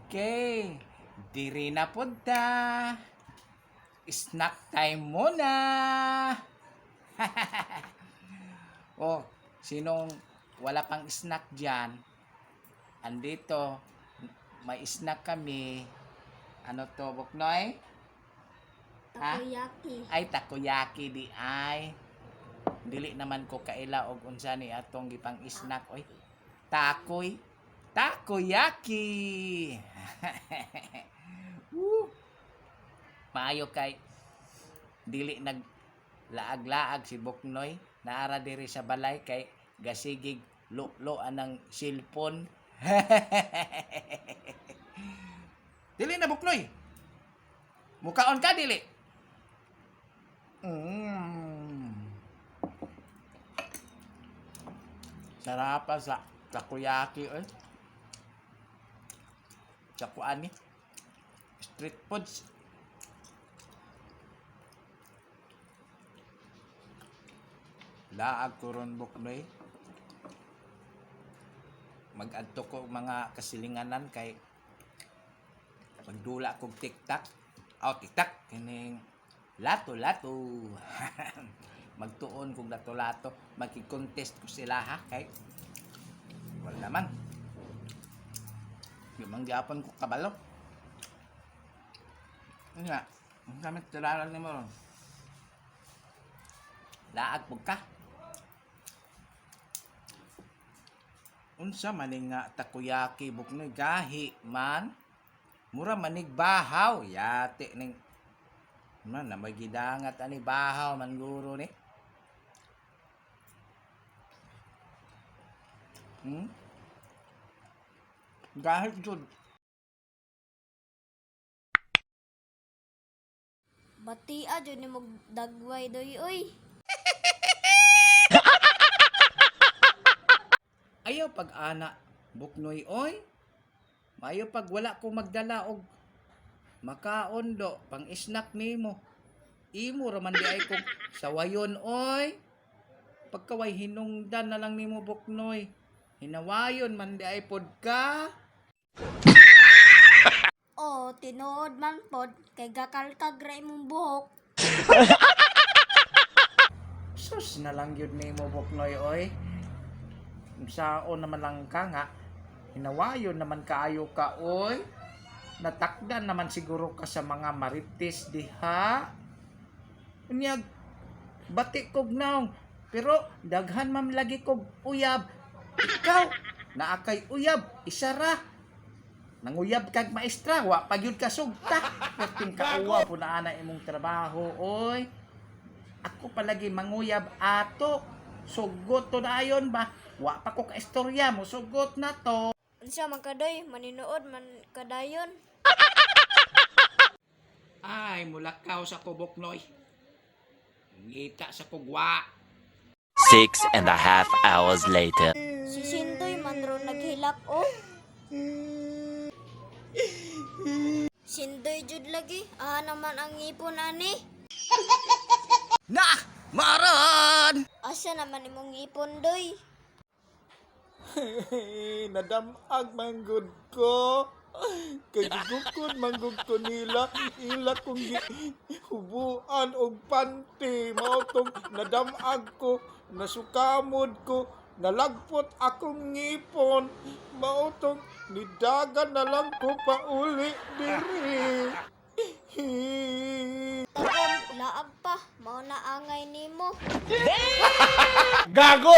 Okay. Diri na punta. Snack time muna. Oh, sinong wala pang snack dyan? Andito, may snack kami. Ano to, Buknoy? Ha? Takoyaki. Ay, takoyaki di ay. Dili naman ko kaila og unsa ni atong gipang snack oy. Takoy. Takoyaki. Woo. Maayo kay dili nag laag-laag si Buknoy. Naara diri sa balay kay gasigig lo anang cellphone. Dili na Buknoy. Mukaon ka dili. Sarap sa takoyaki eh. Sa kuan ni street foods. Laag ko ron Buknoy. Mag-adto ko mga kasilinganan kay magdula kog TikTok. TikTok kining lato-lato. Magtuon kog lato-lato, magki-contest ko sila ha kay wala naman. Yung manggapon ko kabalo. Ano nga? Ang gamit tiraran ni mo ron. Laag po ka. Unsa maning nga takoyaki Buknoy gahi man. Mura manig bahaw. Yate ning man na may gidangat ani bahaw man guro ni. Gahit jud. Batia jud ni mo dagway doy oy. Ayaw pag ana Buknoy oy. Maayo pag wala ko magdala og makaon do pang snack nimo. Imo ra man di ay kog sawayon oy. Pagkaway hinungdan na lang nimo Buknoy. Hinawayon man di ay pod ka. Oh, tinuod man pod kay gakalkag ra imong buhok. Sus na lang yun nimo Buknoy oy. Saon naman lang ka nga. Hinawayon naman kaayo ka oy. Natakdan naman siguro ka sa mga marites diha. Unyag bati kog naong pero daghan man lagi kog uyab. Ikaw naakay uyab isara. Nanguyab kag maestra wa pagyud ka sugta. Perting kauwa po na ana imong trabaho oy. Ako palagi manguyab ato. Sugot to dayon ba? Wa pa ko ka istorya mo sugot na to. Unsa man kadoy maninood man kadayon. Ay, mulakaw sa Buknoy. Ngita sa kugwa. 6.5 hours later. Si Sintoy man ron naghilak oh. Sintoy jud lagi. Naman ang ngipon ani. Na! Maron! Asa naman imong ngipon doy? Nadamag manggod ko. Kay gugukod manggod ko nila. Ila kong hubuan og panty. Mautong nadamag ko. Nasukamod ko. Nalagpot akong ngipon. Mautong nidagan na lang ko pauli diri. Tagon laag pa mao na angay nimo. Gago!